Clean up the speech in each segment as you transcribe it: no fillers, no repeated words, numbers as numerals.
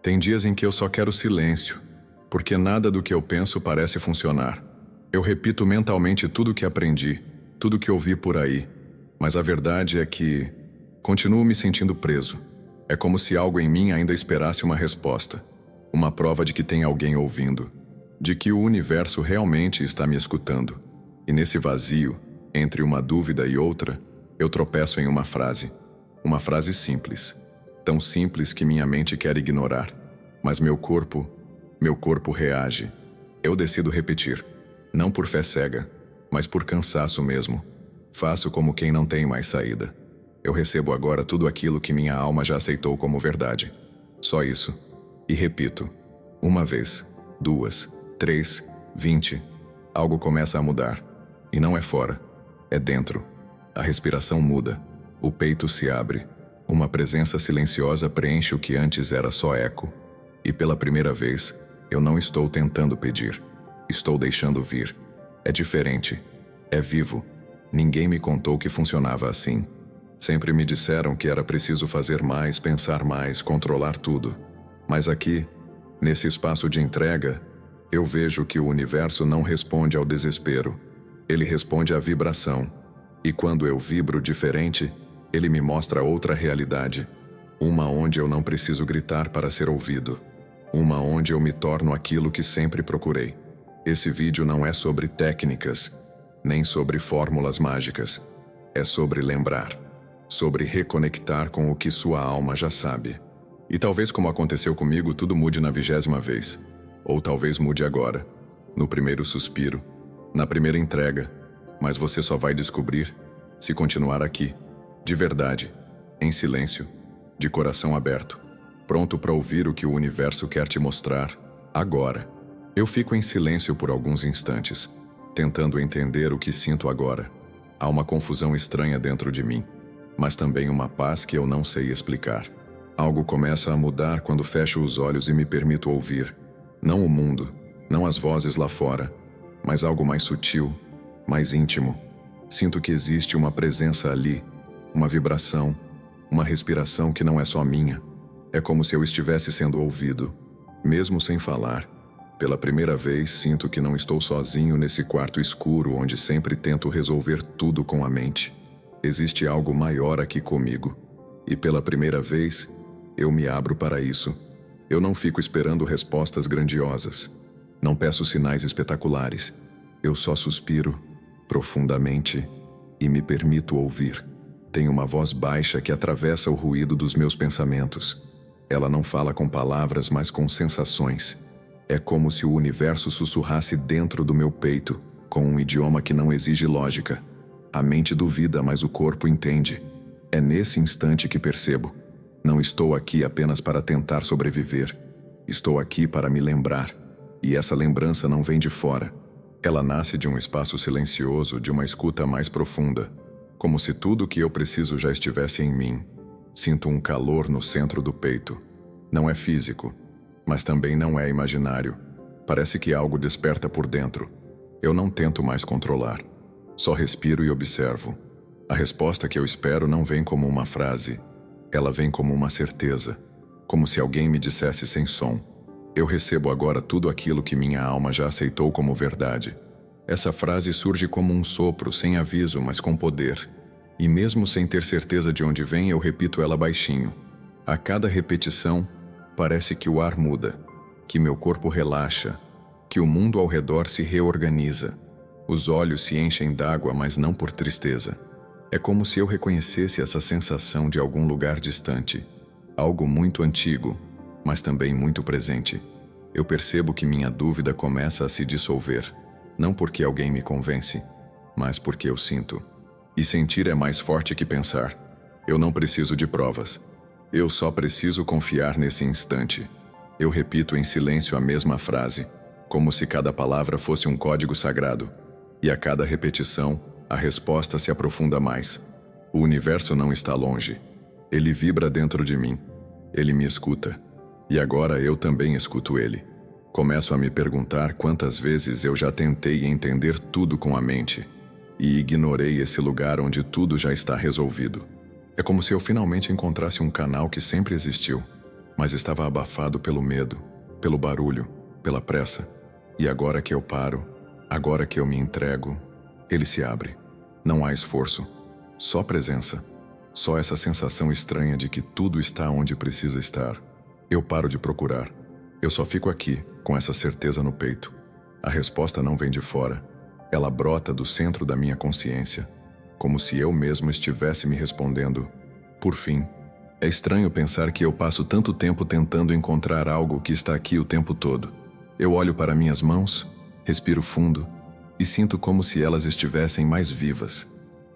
Tem dias em que eu só quero silêncio, porque nada do que eu penso parece funcionar. Eu repito mentalmente tudo o que aprendi, tudo o que ouvi por aí, mas a verdade é que continuo me sentindo preso. É como se algo em mim ainda esperasse uma resposta, uma prova de que tem alguém ouvindo, de que o universo realmente está me escutando. E nesse vazio, entre uma dúvida e outra, eu tropeço em uma frase simples, tão simples que minha mente quer ignorar, mas meu corpo reage. Eu decido repetir, não por fé cega, mas por cansaço mesmo. Faço como quem não tem mais saída. Eu recebo agora tudo aquilo que minha alma já aceitou como verdade. Só isso. E repito. Uma vez, 2, 3, 20. Algo começa a mudar. E não é fora. É dentro. A respiração muda. O peito se abre. Uma presença silenciosa preenche o que antes era só eco. E pela primeira vez, eu não estou tentando pedir. Estou deixando vir. É diferente. É vivo. Ninguém me contou que funcionava assim. Sempre me disseram que era preciso fazer mais, pensar mais, controlar tudo. Mas aqui, nesse espaço de entrega, eu vejo que o universo não responde ao desespero. Ele responde à vibração. E quando eu vibro diferente, ele me mostra outra realidade. Uma onde eu não preciso gritar para ser ouvido. Uma onde eu me torno aquilo que sempre procurei. Esse vídeo não é sobre técnicas, nem sobre fórmulas mágicas. É sobre lembrar. Sobre reconectar com o que sua alma já sabe. E talvez, como aconteceu comigo, tudo mude na 20ª vez. Ou talvez mude agora, no primeiro suspiro, na primeira entrega. Mas você só vai descobrir se continuar aqui, de verdade, em silêncio, de coração aberto, pronto para ouvir o que o universo quer te mostrar, agora. Eu fico em silêncio por alguns instantes, tentando entender o que sinto agora. Há uma confusão estranha dentro de mim, mas também uma paz que eu não sei explicar. Algo começa a mudar quando fecho os olhos e me permito ouvir. Não o mundo, não as vozes lá fora, mas algo mais sutil, mais íntimo. Sinto que existe uma presença ali, uma vibração, uma respiração que não é só minha. É como se eu estivesse sendo ouvido, mesmo sem falar. Pela primeira vez, sinto que não estou sozinho nesse quarto escuro onde sempre tento resolver tudo com a mente. Existe algo maior aqui comigo. E pela primeira vez, eu me abro para isso. Eu não fico esperando respostas grandiosas. Não peço sinais espetaculares. Eu só suspiro, profundamente, e me permito ouvir. Tem uma voz baixa que atravessa o ruído dos meus pensamentos. Ela não fala com palavras, mas com sensações. É como se o universo sussurrasse dentro do meu peito, com um idioma que não exige lógica. A mente duvida, mas o corpo entende. É nesse instante que percebo. Não estou aqui apenas para tentar sobreviver. Estou aqui para me lembrar. E essa lembrança não vem de fora. Ela nasce de um espaço silencioso, de uma escuta mais profunda. Como se tudo o que eu preciso já estivesse em mim. Sinto um calor no centro do peito. Não é físico, mas também não é imaginário. Parece que algo desperta por dentro. Eu não tento mais controlar. Só respiro e observo. A resposta que eu espero não vem como uma frase. Ela vem como uma certeza. Como se alguém me dissesse sem som. Eu recebo agora tudo aquilo que minha alma já aceitou como verdade. Essa frase surge como um sopro, sem aviso, mas com poder. E mesmo sem ter certeza de onde vem, eu repito ela baixinho. A cada repetição, parece que o ar muda, que meu corpo relaxa, que o mundo ao redor se reorganiza. Os olhos se enchem d'água, mas não por tristeza. É como se eu reconhecesse essa sensação de algum lugar distante. Algo muito antigo, mas também muito presente. Eu percebo que minha dúvida começa a se dissolver. Não porque alguém me convence, mas porque eu sinto. E sentir é mais forte que pensar. Eu não preciso de provas. Eu só preciso confiar nesse instante. Eu repito em silêncio a mesma frase, como se cada palavra fosse um código sagrado. E a cada repetição, a resposta se aprofunda mais. O universo não está longe. Ele vibra dentro de mim. Ele me escuta. E agora eu também escuto ele. Começo a me perguntar quantas vezes eu já tentei entender tudo com a mente e ignorei esse lugar onde tudo já está resolvido. É como se eu finalmente encontrasse um canal que sempre existiu, mas estava abafado pelo medo, pelo barulho, pela pressa. E agora que eu paro, agora que eu me entrego, ele se abre. Não há esforço, só presença. Só essa sensação estranha de que tudo está onde precisa estar. Eu paro de procurar. Eu só fico aqui, com essa certeza no peito. A resposta não vem de fora. Ela brota do centro da minha consciência, como se eu mesmo estivesse me respondendo. Por fim, é estranho pensar que eu passo tanto tempo tentando encontrar algo que está aqui o tempo todo. Eu olho para minhas mãos, respiro fundo e sinto como se elas estivessem mais vivas,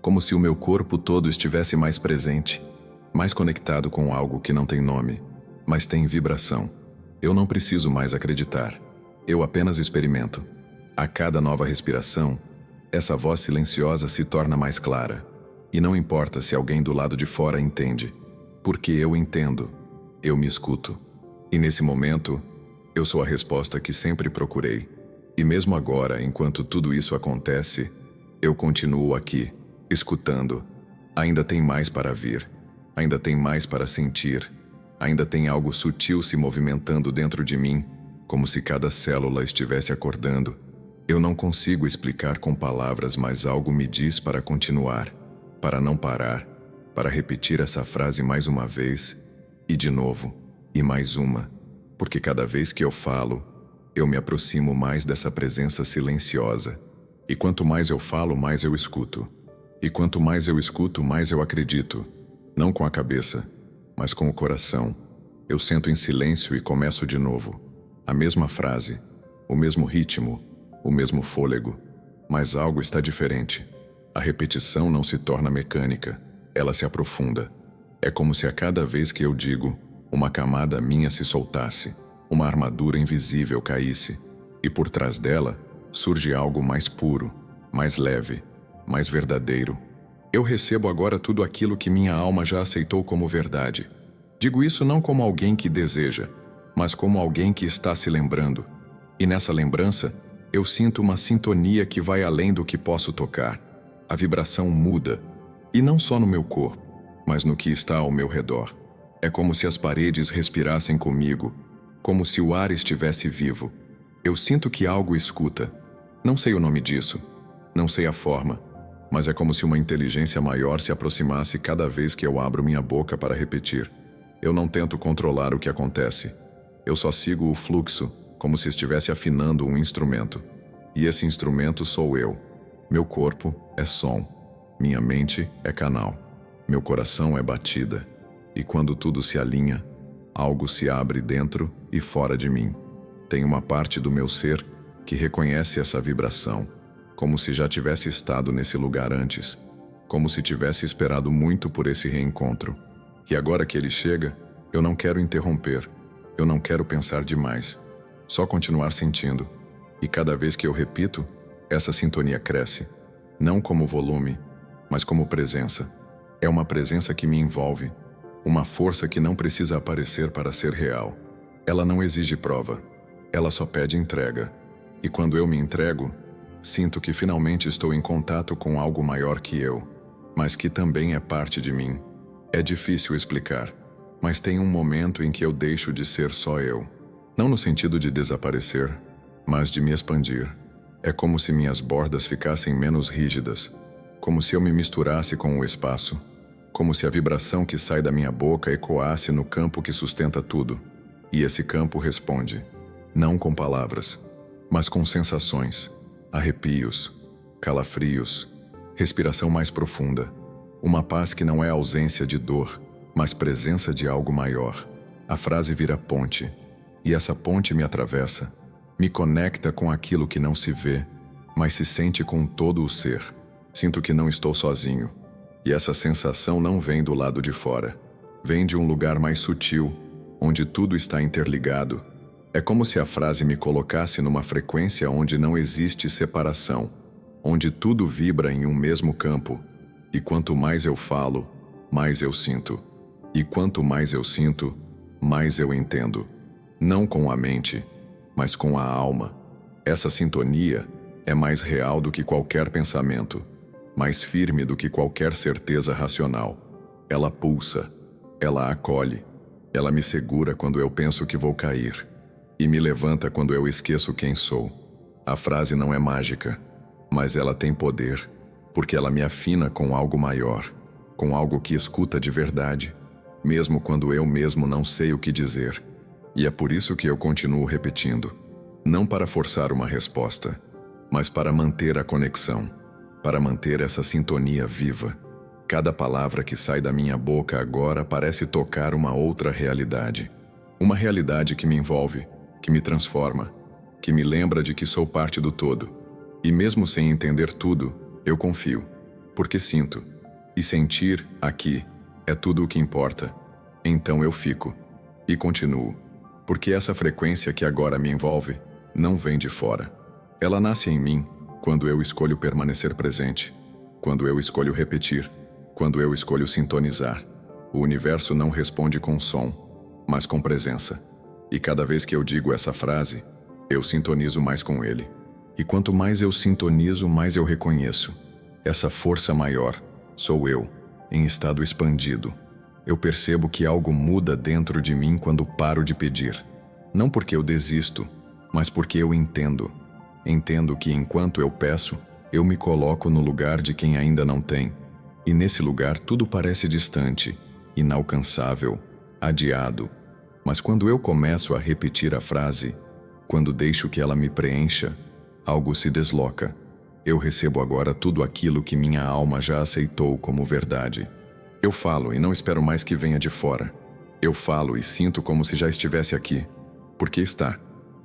como se o meu corpo todo estivesse mais presente, mais conectado com algo que não tem nome, mas tem vibração. Eu não preciso mais acreditar. Eu apenas experimento. A cada nova respiração, essa voz silenciosa se torna mais clara. E não importa se alguém do lado de fora entende, porque eu entendo, eu me escuto. E nesse momento, eu sou a resposta que sempre procurei. E mesmo agora, enquanto tudo isso acontece, eu continuo aqui, escutando. Ainda tem mais para vir. Ainda tem mais para sentir. Ainda tem algo sutil se movimentando dentro de mim, como se cada célula estivesse acordando. Eu não consigo explicar com palavras, mas algo me diz para continuar, para não parar, para repetir essa frase mais uma vez, e de novo, e mais uma, porque cada vez que eu falo, eu me aproximo mais dessa presença silenciosa. E quanto mais eu falo, mais eu escuto. E quanto mais eu escuto, mais eu acredito. Não com a cabeça, mas com o coração. Eu sento em silêncio e começo de novo. A mesma frase, o mesmo ritmo, o mesmo fôlego. Mas algo está diferente. A repetição não se torna mecânica, ela se aprofunda. É como se a cada vez que eu digo, uma camada minha se soltasse, uma armadura invisível caísse, e por trás dela surge algo mais puro, mais leve, mais verdadeiro. Eu recebo agora tudo aquilo que minha alma já aceitou como verdade. Digo isso não como alguém que deseja, mas como alguém que está se lembrando. E nessa lembrança, eu sinto uma sintonia que vai além do que posso tocar. A vibração muda, e não só no meu corpo, mas no que está ao meu redor. É como se as paredes respirassem comigo, como se o ar estivesse vivo. Eu sinto que algo escuta. Não sei o nome disso, não sei a forma, mas é como se uma inteligência maior se aproximasse cada vez que eu abro minha boca para repetir. Eu não tento controlar o que acontece. Eu só sigo o fluxo, como se estivesse afinando um instrumento. E esse instrumento sou eu. Meu corpo é som. Minha mente é canal. Meu coração é batida. E quando tudo se alinha, algo se abre dentro e fora de mim. Tem uma parte do meu ser que reconhece essa vibração, como se já tivesse estado nesse lugar antes, como se tivesse esperado muito por esse reencontro. E agora que ele chega, eu não quero interromper, eu não quero pensar demais, só continuar sentindo. E cada vez que eu repito, essa sintonia cresce, não como volume, mas como presença. É uma presença que me envolve, uma força que não precisa aparecer para ser real. Ela não exige prova, ela só pede entrega. E quando eu me entrego, sinto que finalmente estou em contato com algo maior que eu, mas que também é parte de mim. É difícil explicar, mas tem um momento em que eu deixo de ser só eu. Não no sentido de desaparecer, mas de me expandir. É como se minhas bordas ficassem menos rígidas, como se eu me misturasse com o espaço, como se a vibração que sai da minha boca ecoasse no campo que sustenta tudo. E esse campo responde, não com palavras, mas com sensações, arrepios, calafrios, respiração mais profunda, uma paz que não é ausência de dor, mas presença de algo maior. A frase vira ponte, e essa ponte me atravessa, me conecta com aquilo que não se vê, mas se sente com todo o ser. Sinto que não estou sozinho, e essa sensação não vem do lado de fora, vem de um lugar mais sutil, onde tudo está interligado. É como se a frase me colocasse numa frequência onde não existe separação, onde tudo vibra em um mesmo campo. E quanto mais eu falo, mais eu sinto. E quanto mais eu sinto, mais eu entendo. Não com a mente, mas com a alma. Essa sintonia é mais real do que qualquer pensamento, mais firme do que qualquer certeza racional. Ela pulsa, ela acolhe, Ela me segura quando eu penso que vou cair e me levanta quando eu esqueço quem sou. A frase não é mágica, mas ela tem poder, porque ela me afina com algo maior, com algo que escuta de verdade, mesmo quando eu mesmo não sei o que dizer. E é por isso que eu continuo repetindo, não para forçar uma resposta, mas para manter a conexão, para manter essa sintonia viva. Cada palavra que sai da minha boca agora parece tocar uma outra realidade. Uma realidade que me envolve, que me transforma, que me lembra de que sou parte do todo. E mesmo sem entender tudo, eu confio, porque sinto. E sentir, aqui, é tudo o que importa. Então eu fico. E continuo. Porque essa frequência que agora me envolve não vem de fora. Ela nasce em mim quando eu escolho permanecer presente, quando eu escolho repetir, quando eu escolho sintonizar. O universo não responde com som, mas com presença. E cada vez que eu digo essa frase, eu sintonizo mais com ele. E quanto mais eu sintonizo, mais eu reconheço. Essa força maior sou eu, em estado expandido. Eu percebo que algo muda dentro de mim quando paro de pedir. Não porque eu desisto, mas porque eu entendo. Entendo que enquanto eu peço, eu me coloco no lugar de quem ainda não tem. E nesse lugar tudo parece distante, inalcançável, adiado. Mas quando eu começo a repetir a frase, quando deixo que ela me preencha, algo se desloca. Eu recebo agora tudo aquilo que minha alma já aceitou como verdade. Eu falo e não espero mais que venha de fora. Eu falo e sinto como se já estivesse aqui, porque está.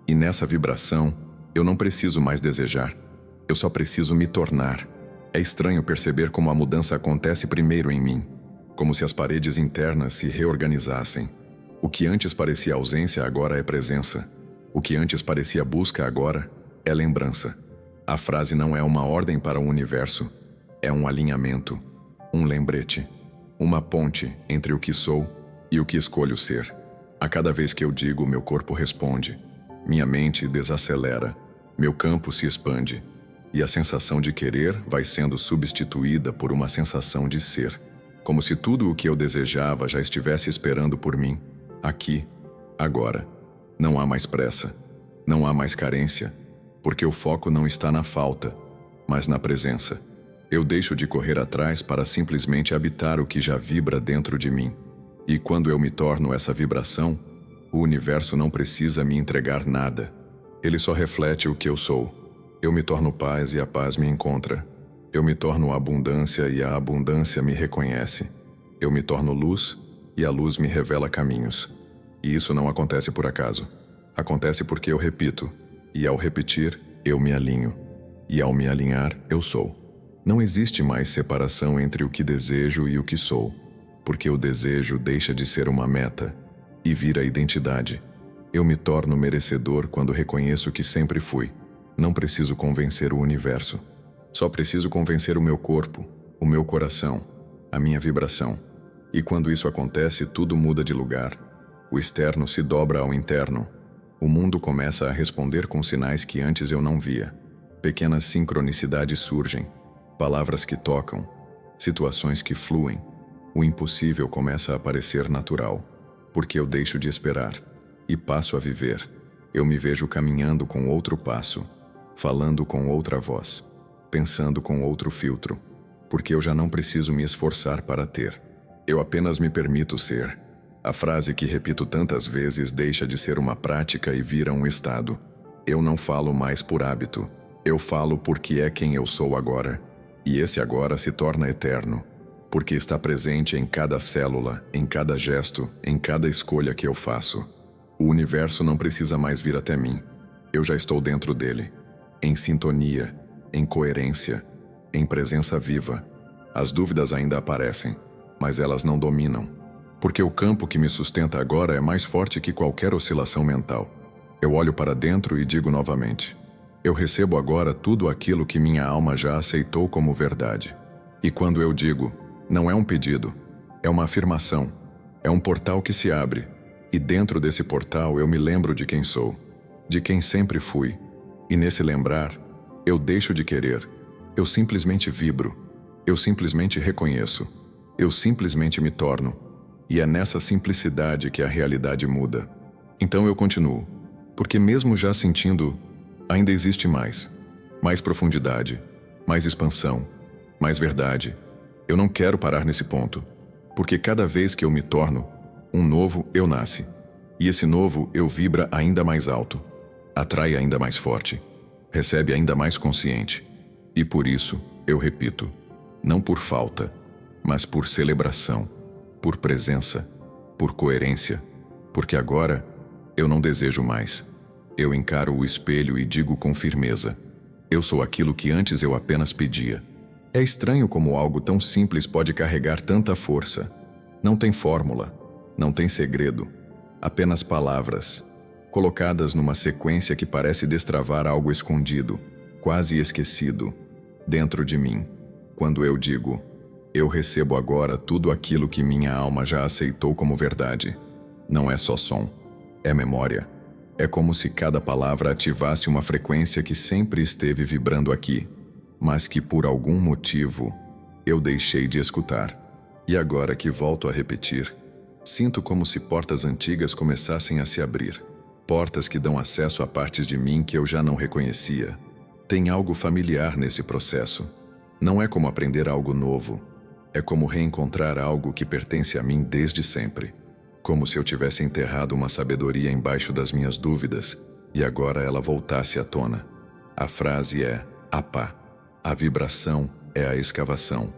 E nessa vibração, eu não preciso mais desejar. Eu só preciso me tornar. É estranho perceber como a mudança acontece primeiro em mim, como se as paredes internas se reorganizassem. O que antes parecia ausência agora é presença. O que antes parecia busca agora é lembrança. A frase não é uma ordem para o universo, é um alinhamento, um lembrete, uma ponte entre o que sou e o que escolho ser. A cada vez que eu digo, meu corpo responde, minha mente desacelera, meu campo se expande, e a sensação de querer vai sendo substituída por uma sensação de ser, como se tudo o que eu desejava já estivesse esperando por mim, aqui, agora. Não há mais pressa, não há mais carência, porque o foco não está na falta, mas na presença. Eu deixo de correr atrás para simplesmente habitar o que já vibra dentro de mim. E quando eu me torno essa vibração, o universo não precisa me entregar nada. Ele só reflete o que eu sou. Eu me torno paz e a paz me encontra. Eu me torno abundância e a abundância me reconhece. Eu me torno luz e a luz me revela caminhos. E isso não acontece por acaso. Acontece porque eu repito. E ao repetir, eu me alinho. E ao me alinhar, eu sou. Não existe mais separação entre o que desejo e o que sou, porque o desejo deixa de ser uma meta e vira identidade. Eu me torno merecedor quando reconheço que sempre fui. Não preciso convencer o universo. Só preciso convencer o meu corpo, o meu coração, a minha vibração. E quando isso acontece, tudo muda de lugar. O externo se dobra ao interno. O mundo começa a responder com sinais que antes eu não via. Pequenas sincronicidades surgem. Palavras que tocam, situações que fluem. O impossível começa a parecer natural, porque eu deixo de esperar e passo a viver. Eu me vejo caminhando com outro passo, falando com outra voz, pensando com outro filtro, porque eu já não preciso me esforçar para ter. Eu apenas me permito ser. A frase que repito tantas vezes deixa de ser uma prática e vira um estado. Eu não falo mais por hábito, eu falo porque é quem eu sou agora. E esse agora se torna eterno, porque está presente em cada célula, em cada gesto, em cada escolha que eu faço. O universo não precisa mais vir até mim. Eu já estou dentro dele, em sintonia, em coerência, em presença viva. As dúvidas ainda aparecem, mas elas não dominam, porque o campo que me sustenta agora é mais forte que qualquer oscilação mental. Eu olho para dentro e digo novamente: eu recebo agora tudo aquilo que minha alma já aceitou como verdade. E quando eu digo, não é um pedido, é uma afirmação, é um portal que se abre, e dentro desse portal eu me lembro de quem sou, de quem sempre fui. E nesse lembrar, eu deixo de querer, eu simplesmente vibro, eu simplesmente reconheço, eu simplesmente me torno. E é nessa simplicidade que a realidade muda. Então eu continuo, porque mesmo já sentindo, ainda existe mais. Mais profundidade, mais expansão, mais verdade. Eu não quero parar nesse ponto, porque cada vez que eu me torno um novo, eu nasce. E esse novo eu vibra ainda mais alto, atrai ainda mais forte, recebe ainda mais consciente. E por isso, eu repito, não por falta, mas por celebração, por presença, por coerência, porque agora eu não desejo mais. Eu encaro o espelho e digo com firmeza, eu sou aquilo que antes eu apenas pedia. É estranho como algo tão simples pode carregar tanta força. Não tem fórmula, não tem segredo, apenas palavras, colocadas numa sequência que parece destravar algo escondido, quase esquecido, dentro de mim. Quando eu digo, eu recebo agora tudo aquilo que minha alma já aceitou como verdade. Não é só som, é memória. É como se cada palavra ativasse uma frequência que sempre esteve vibrando aqui, mas que por algum motivo eu deixei de escutar. E agora que volto a repetir, sinto como se portas antigas começassem a se abrir. Portas que dão acesso a partes de mim que eu já não reconhecia. Tem algo familiar nesse processo. Não é como aprender algo novo. É como reencontrar algo que pertence a mim desde sempre. Como se eu tivesse enterrado uma sabedoria embaixo das minhas dúvidas e agora ela voltasse à tona. A frase é Apá. A vibração é a escavação.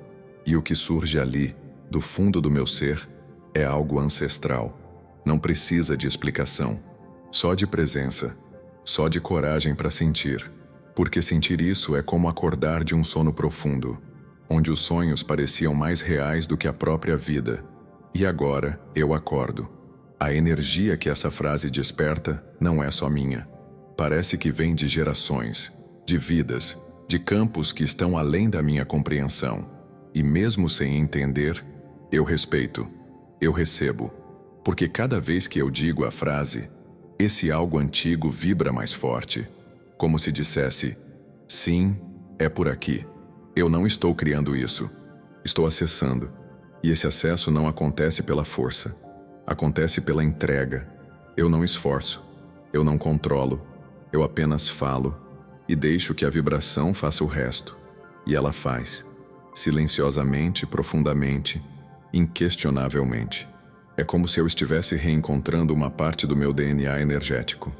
E o que surge ali, do fundo do meu ser, é algo ancestral. Não precisa de explicação. Só de presença. Só de coragem para sentir. Porque sentir isso é como acordar de um sono profundo, onde os sonhos pareciam mais reais do que a própria vida. E agora eu acordo. A energia que essa frase desperta não é só minha. Parece que vem de gerações, de vidas, de campos que estão além da minha compreensão. E mesmo sem entender, eu respeito, eu recebo. Porque cada vez que eu digo a frase, esse algo antigo vibra mais forte. Como se dissesse, sim, é por aqui. Eu não estou criando isso. Estou acessando. E esse acesso não acontece pela força. Acontece pela entrega. Eu não esforço. Eu não controlo. Eu apenas falo e deixo que a vibração faça o resto. E ela faz. Silenciosamente, profundamente, inquestionavelmente. É como se eu estivesse reencontrando uma parte do meu DNA energético.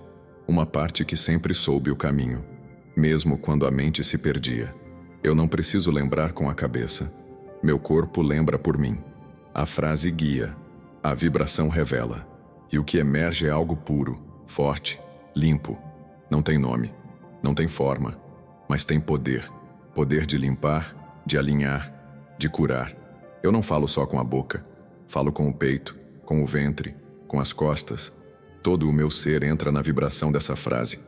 Uma parte que sempre soube o caminho, mesmo quando a mente se perdia. Eu não preciso lembrar com a cabeça. Meu corpo lembra por mim. A frase guia, a vibração revela. E o que emerge é algo puro, forte, limpo. Não tem nome, não tem forma, mas tem poder. Poder de limpar, de alinhar, de curar. Eu não falo só com a boca. Falo com o peito, com o ventre, com as costas. Todo o meu ser entra na vibração dessa frase.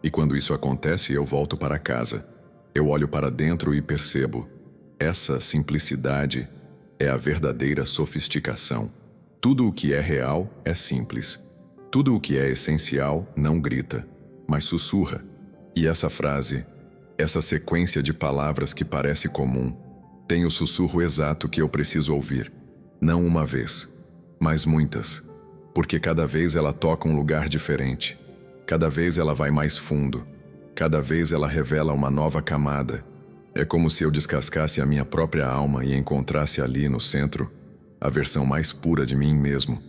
E quando isso acontece, eu volto para casa. Eu olho para dentro e percebo. Essa simplicidade é a verdadeira sofisticação. Tudo o que é real é simples. Tudo o que é essencial não grita, mas sussurra. E essa frase, essa sequência de palavras que parece comum, tem o sussurro exato que eu preciso ouvir. Não uma vez, mas muitas. Porque cada vez ela toca um lugar diferente. Cada vez ela vai mais fundo. Cada vez ela revela uma nova camada. É como se eu descascasse a minha própria alma e encontrasse ali no centro a versão mais pura de mim mesmo.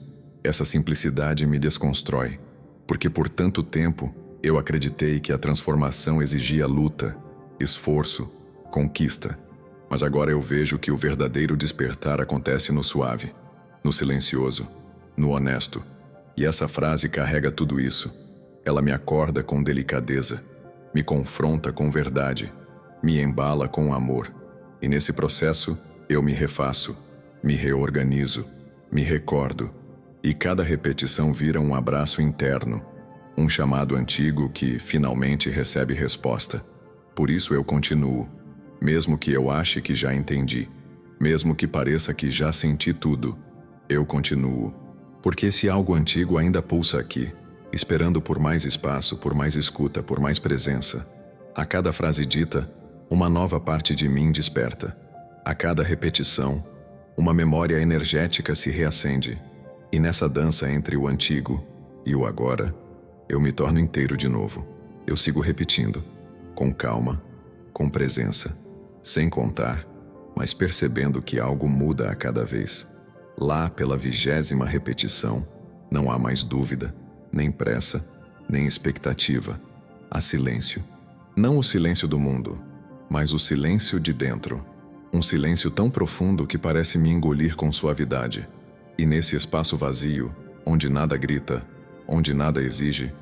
Essa simplicidade me desconstrói, porque por tanto tempo eu acreditei que a transformação exigia luta, esforço, conquista. Mas agora eu vejo que o verdadeiro despertar acontece no suave, no silencioso, no honesto. E essa frase carrega tudo isso. Ela me acorda com delicadeza, me confronta com verdade, me embala com amor. E nesse processo, eu me refaço, me reorganizo, me recordo. E cada repetição vira um abraço interno, um chamado antigo que finalmente recebe resposta. Por isso eu continuo, mesmo que eu ache que já entendi, mesmo que pareça que já senti tudo, eu continuo. Porque esse algo antigo ainda pulsa aqui, esperando por mais espaço, por mais escuta, por mais presença. A cada frase dita, uma nova parte de mim desperta. A cada repetição, Uma memória energética se reacende, e nessa dança entre o antigo e o agora, eu me torno inteiro de novo. Eu sigo repetindo, com calma, com presença, sem contar, mas percebendo que algo muda a cada vez. Lá pela 20ª repetição, não há mais dúvida, nem pressa, nem expectativa. Há silêncio. Não o silêncio do mundo, mas o silêncio de dentro. Um silêncio tão profundo que parece me engolir com suavidade. E nesse espaço vazio, onde nada grita, onde nada exige,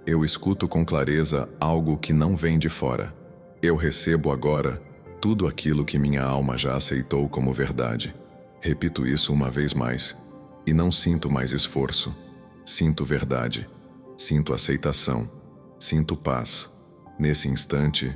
eu escuto com clareza algo que não vem de fora. Eu recebo agora tudo aquilo que minha alma já aceitou como verdade. Repito isso uma vez mais, e não sinto mais esforço. Sinto verdade, sinto aceitação, sinto paz. Nesse instante,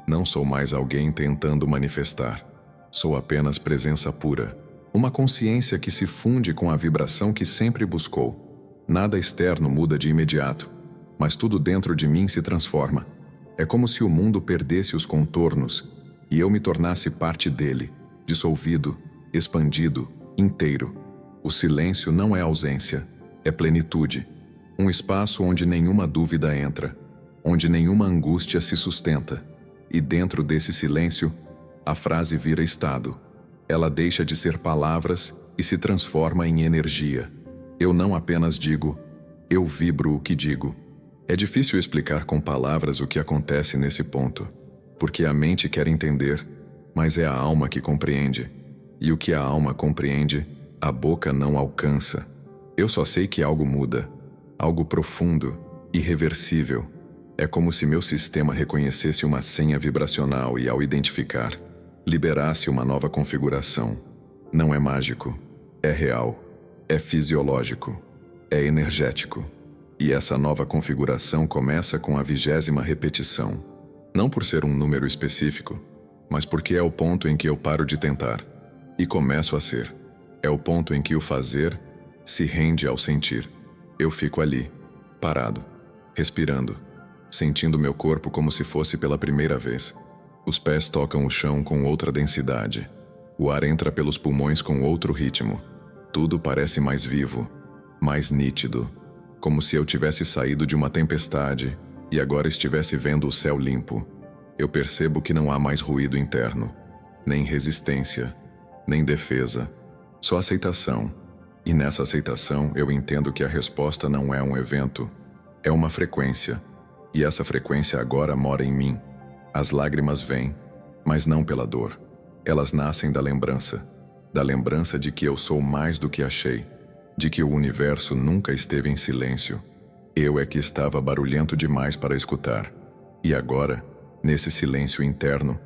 não sou mais alguém tentando manifestar. Sou apenas presença pura, uma consciência que se funde com a vibração que sempre buscou. Nada externo muda de imediato, mas tudo dentro de mim se transforma. É como se o mundo perdesse os contornos e eu me tornasse parte dele, dissolvido, expandido, inteiro. O silêncio não é ausência, é plenitude. Um espaço onde nenhuma dúvida entra, onde nenhuma angústia se sustenta. E dentro desse silêncio, a frase vira estado. Ela deixa de ser palavras e se transforma em energia. Eu não apenas digo, eu vibro o que digo. É difícil explicar com palavras o que acontece nesse ponto, porque a mente quer entender, mas é a alma que compreende. E o que a alma compreende, a boca não alcança. Eu só sei que algo muda, algo profundo, irreversível. É como se meu sistema reconhecesse uma senha vibracional e, ao identificar, liberasse uma nova configuração. Não é mágico, é real, é fisiológico, é energético. E essa nova configuração começa com a 20ª repetição. Não por ser um número específico, mas porque é o ponto em que eu paro de tentar e começo a ser. É o ponto em que o fazer se rende ao sentir. Eu fico ali, parado, respirando, sentindo meu corpo como se fosse pela primeira vez. Os pés tocam o chão com outra densidade. O ar entra pelos pulmões com outro ritmo. Tudo parece mais vivo, mais nítido, como se eu tivesse saído de uma tempestade e agora estivesse vendo o céu limpo. Eu percebo que não há mais ruído interno, nem resistência, nem defesa, só aceitação. E nessa aceitação eu entendo que a resposta não é um evento, é uma frequência. E essa frequência agora mora em mim. As lágrimas vêm, mas não pela dor. Elas nascem da lembrança de que eu sou mais do que achei, de que o universo nunca esteve em silêncio. Eu é que estava barulhento demais para escutar. E agora, nesse silêncio interno,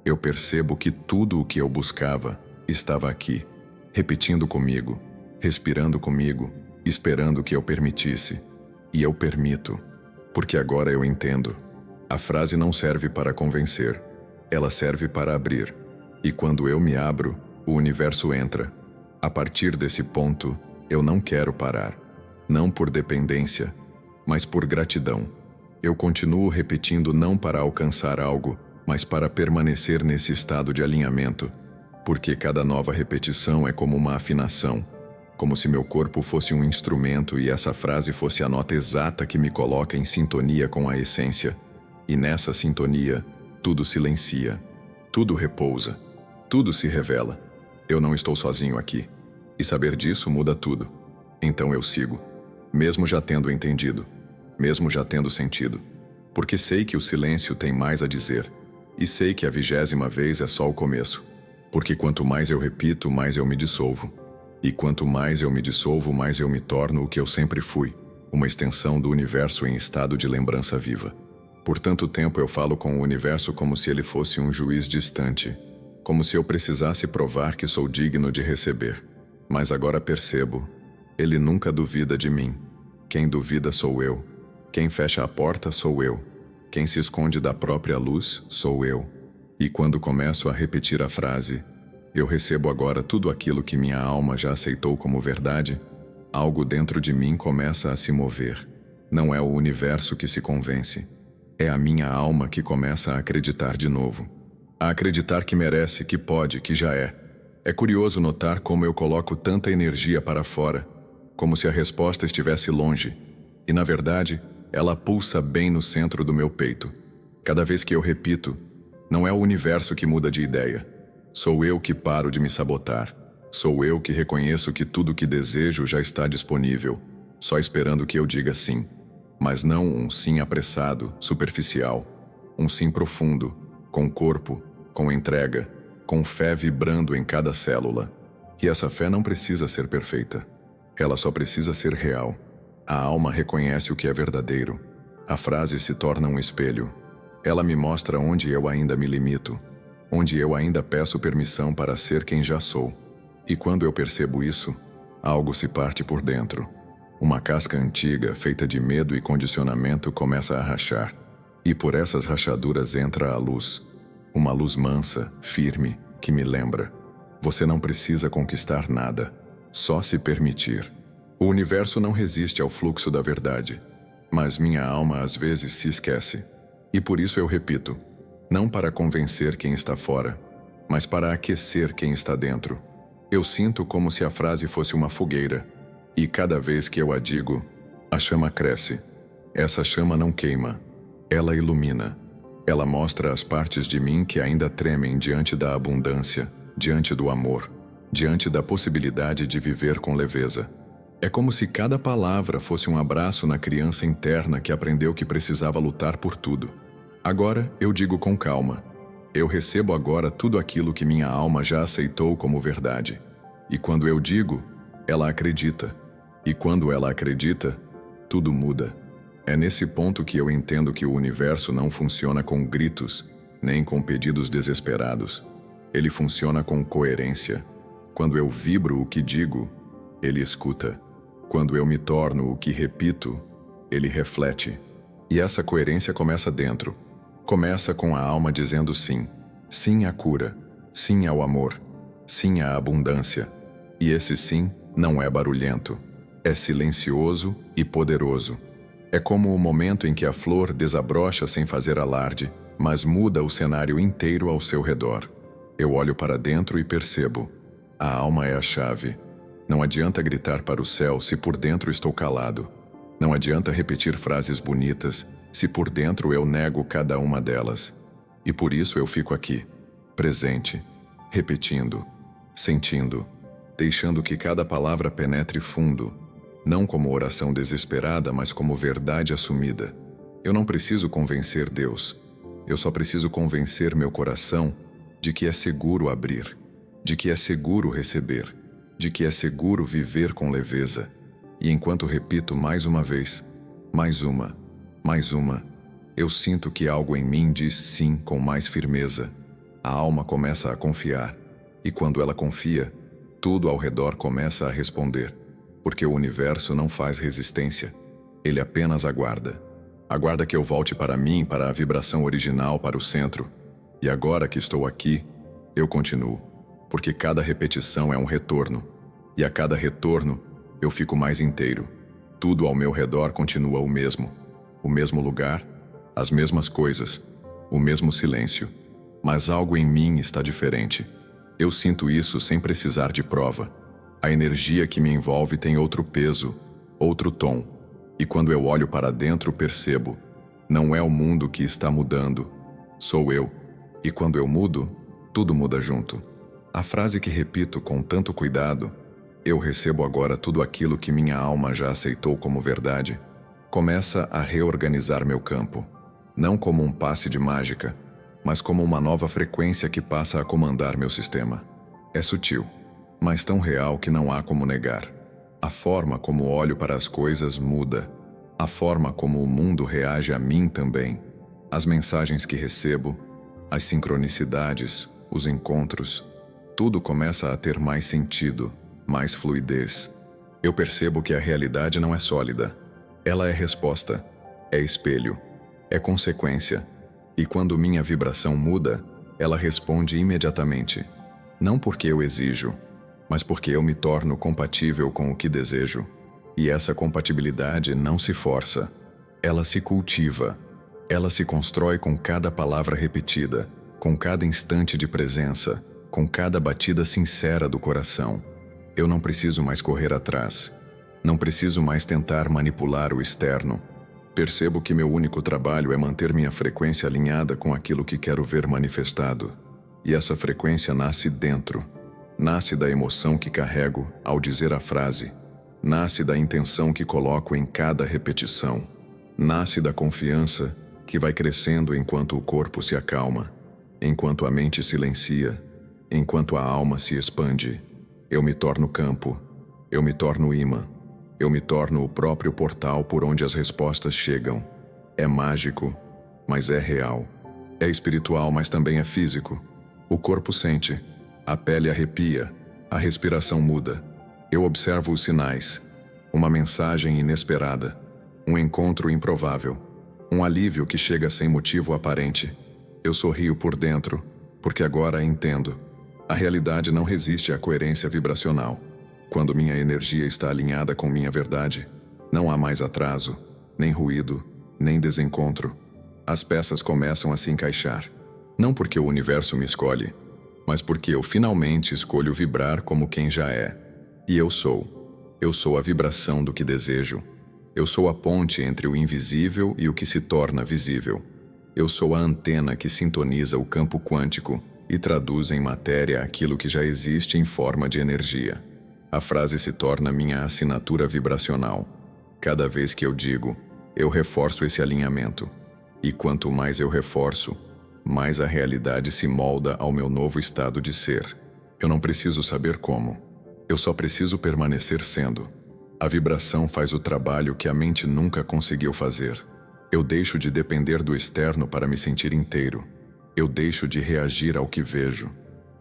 eu percebo que tudo o que eu buscava estava aqui, repetindo comigo, respirando comigo, esperando que eu permitisse. E eu permito, porque agora eu entendo. A frase não serve para convencer, ela serve para abrir. E quando eu me abro, o universo entra. A partir desse ponto, eu não quero parar. Não por dependência, mas por gratidão. Eu continuo repetindo não para alcançar algo, mas para permanecer nesse estado de alinhamento. Porque cada nova repetição é como uma afinação, como se meu corpo fosse um instrumento e essa frase fosse a nota exata que me coloca em sintonia com a essência. E nessa sintonia, tudo silencia, tudo repousa, tudo se revela. Eu não estou sozinho aqui. E saber disso muda tudo. Então eu sigo, mesmo já tendo entendido, mesmo já tendo sentido. Porque sei que o silêncio tem mais a dizer. E sei que a 20ª vez é só o começo. Porque quanto mais eu repito, mais eu me dissolvo. E quanto mais eu me dissolvo, mais eu me torno o que eu sempre fui, uma extensão do universo em estado de lembrança viva. Por tanto tempo eu falo com o universo como se ele fosse um juiz distante, como se eu precisasse provar que sou digno de receber. Mas agora percebo, ele nunca duvida de mim. Quem duvida sou eu. Quem fecha a porta sou eu. Quem se esconde da própria luz sou eu. E quando começo a repetir a frase, eu recebo agora tudo aquilo que minha alma já aceitou como verdade, algo dentro de mim começa a se mover. Não é o universo que se convence. É a minha alma que começa a acreditar de novo. A acreditar que merece, que pode, que já é. É curioso notar como eu coloco tanta energia para fora, como se a resposta estivesse longe, e na verdade, ela pulsa bem no centro do meu peito. Cada vez que eu repito, não é o universo que muda de ideia. Sou eu que paro de me sabotar. Sou eu que reconheço que tudo que desejo já está disponível, só esperando que eu diga sim. Mas não um sim apressado, superficial. Um sim profundo, com corpo, com entrega, com fé vibrando em cada célula. E essa fé não precisa ser perfeita. Ela só precisa ser real. A alma reconhece o que é verdadeiro. A frase se torna um espelho. Ela me mostra onde eu ainda me limito, onde eu ainda peço permissão para ser quem já sou. E quando eu percebo isso, algo se parte por dentro. Uma casca antiga, feita de medo e condicionamento, começa a rachar. E por essas rachaduras entra a luz. Uma luz mansa, firme, que me lembra: você não precisa conquistar nada, só se permitir. O universo não resiste ao fluxo da verdade, mas minha alma às vezes se esquece. E por isso eu repito, não para convencer quem está fora, mas para aquecer quem está dentro. Eu sinto como se a frase fosse uma fogueira, e cada vez que eu a digo, a chama cresce. Essa chama não queima, ela ilumina. Ela mostra as partes de mim que ainda tremem diante da abundância, diante do amor, diante da possibilidade de viver com leveza. É como se cada palavra fosse um abraço na criança interna que aprendeu que precisava lutar por tudo. Agora eu digo com calma. Eu recebo agora tudo aquilo que minha alma já aceitou como verdade. E quando eu digo, ela acredita. E quando ela acredita, tudo muda. É nesse ponto que eu entendo que o universo não funciona com gritos, nem com pedidos desesperados. Ele funciona com coerência. Quando eu vibro o que digo, ele escuta. Quando eu me torno o que repito, ele reflete. E essa coerência começa dentro. Começa com a alma dizendo sim. Sim à cura. Sim ao amor. Sim à abundância. E esse sim não é barulhento. É silencioso e poderoso. É como o momento em que a flor desabrocha sem fazer alarde, mas muda o cenário inteiro ao seu redor. Eu olho para dentro e percebo. A alma é a chave. Não adianta gritar para o céu se por dentro estou calado. Não adianta repetir frases bonitas se por dentro eu nego cada uma delas. E por isso eu fico aqui, presente, repetindo, sentindo, deixando que cada palavra penetre fundo, não como oração desesperada, mas como verdade assumida. Eu não preciso convencer Deus. Eu só preciso convencer meu coração de que é seguro abrir, de que é seguro receber, de que é seguro viver com leveza. E enquanto repito mais uma vez, mais uma, eu sinto que algo em mim diz sim com mais firmeza. A alma começa a confiar. E quando ela confia, tudo ao redor começa a responder. Porque o universo não faz resistência. Ele apenas aguarda. Aguarda que eu volte para mim, para a vibração original, para o centro. E agora que estou aqui, eu continuo. Porque cada repetição é um retorno. E a cada retorno, eu fico mais inteiro. Tudo ao meu redor continua o mesmo. O mesmo lugar, as mesmas coisas, o mesmo silêncio. Mas algo em mim está diferente. Eu sinto isso sem precisar de prova. A energia que me envolve tem outro peso, outro tom. E quando eu olho para dentro, percebo. Não é o mundo que está mudando. Sou eu. E quando eu mudo, tudo muda junto. A frase que repito com tanto cuidado, eu recebo agora tudo aquilo que minha alma já aceitou como verdade, começa a reorganizar meu campo. Não como um passe de mágica, mas como uma nova frequência que passa a comandar meu sistema. É sutil, mas tão real que não há como negar. A forma como olho para as coisas muda. A forma como o mundo reage a mim também. As mensagens que recebo, as sincronicidades, os encontros, tudo começa a ter mais sentido, mais fluidez. Eu percebo que a realidade não é sólida. Ela é resposta, é espelho, é consequência. E quando minha vibração muda, ela responde imediatamente. Não porque eu exijo, mas porque eu me torno compatível com o que desejo. E essa compatibilidade não se força. Ela se cultiva. Ela se constrói com cada palavra repetida, com cada instante de presença. com cada batida sincera do coração. Eu não preciso mais correr atrás. Não preciso mais tentar manipular o externo. Percebo que meu único trabalho é manter minha frequência alinhada com aquilo que quero ver manifestado. E essa frequência nasce dentro. Nasce da emoção que carrego ao dizer a frase. Nasce da intenção que coloco em cada repetição. Nasce da confiança que vai crescendo enquanto o corpo se acalma, enquanto a mente silencia, enquanto a alma se expande. Eu me torno campo, eu me torno imã, eu me torno o próprio portal por onde as respostas chegam. É mágico, mas é real. É espiritual, mas também é físico. O corpo sente, a pele arrepia, a respiração muda. Eu observo os sinais, uma mensagem inesperada, um encontro improvável, um alívio que chega sem motivo aparente. Eu sorrio por dentro, porque agora entendo. A realidade não resiste à coerência vibracional. Quando minha energia está alinhada com minha verdade, não há mais atraso, nem ruído, nem desencontro. As peças começam a se encaixar. Não porque o universo me escolhe, mas porque eu finalmente escolho vibrar como quem já é. E eu sou. Eu sou a vibração do que desejo. Eu sou a ponte entre o invisível e o que se torna visível. Eu sou a antena que sintoniza o campo quântico e traduz em matéria aquilo que já existe em forma de energia. A frase se torna minha assinatura vibracional. Cada vez que eu digo, eu reforço esse alinhamento. E quanto mais eu reforço, mais a realidade se molda ao meu novo estado de ser. Eu não preciso saber como. Eu só preciso permanecer sendo. A vibração faz o trabalho que a mente nunca conseguiu fazer. Eu deixo de depender do externo para me sentir inteiro. Eu deixo de reagir ao que vejo.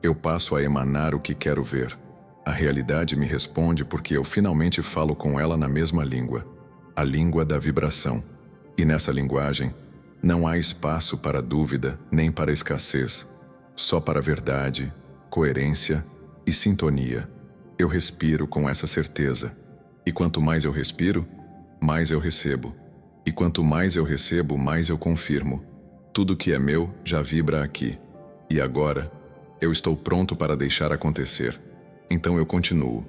Eu passo a emanar o que quero ver. A realidade me responde porque eu finalmente falo com ela na mesma língua. A língua da vibração. E nessa linguagem, não há espaço para dúvida nem para escassez. Só para verdade, coerência e sintonia. Eu respiro com essa certeza. E quanto mais eu respiro, mais eu recebo. E quanto mais eu recebo, mais eu confirmo. Tudo que é meu já vibra aqui. E agora, eu estou pronto para deixar acontecer. Então eu continuo,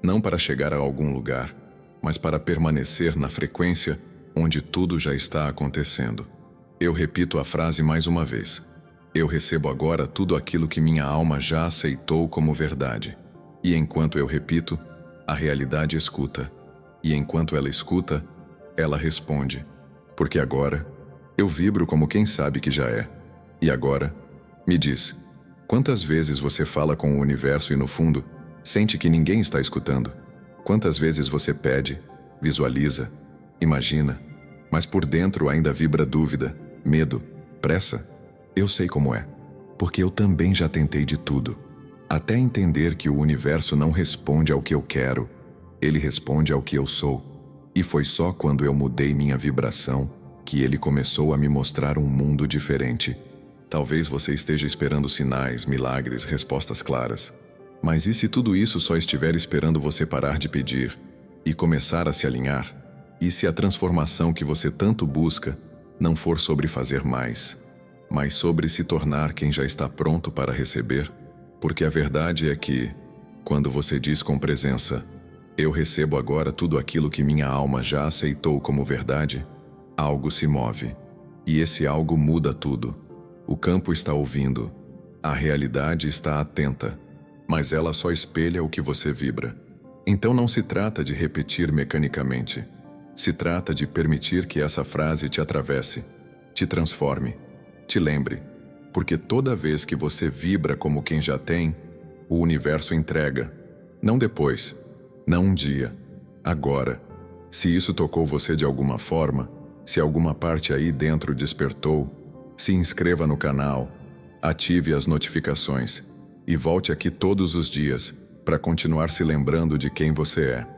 não para chegar a algum lugar, mas para permanecer na frequência onde tudo já está acontecendo. Eu repito a frase mais uma vez. Eu recebo agora tudo aquilo que minha alma já aceitou como verdade. E enquanto eu repito, a realidade escuta. E enquanto ela escuta, ela responde. Porque agora, eu vibro como quem sabe que já é. E agora, me diz, quantas vezes você fala com o universo e no fundo, sente que ninguém está escutando? Quantas vezes você pede, visualiza, imagina, mas por dentro ainda vibra dúvida, medo, pressa? Eu sei como é, porque eu também já tentei de tudo. Até entender que o universo não responde ao que eu quero, ele responde ao que eu sou. E foi só quando eu mudei minha vibração que ele começou a me mostrar um mundo diferente. Talvez você esteja esperando sinais, milagres, respostas claras. Mas e se tudo isso só estiver esperando você parar de pedir e começar a se alinhar? E se a transformação que você tanto busca não for sobre fazer mais, mas sobre se tornar quem já está pronto para receber? Porque a verdade é que, quando você diz com presença, eu recebo agora tudo aquilo que minha alma já aceitou como verdade, algo se move. E esse algo muda tudo. O campo está ouvindo, a realidade está atenta, mas ela só espelha o que você vibra. Então não se trata de repetir mecanicamente. Se trata de permitir que essa frase te atravesse, te transforme, te lembre. Porque toda vez que você vibra como quem já tem, o universo entrega. Não depois, não um dia, agora. Se isso tocou você de alguma forma, se alguma parte aí dentro despertou, se inscreva no canal, ative as notificações e volte aqui todos os dias para continuar se lembrando de quem você é.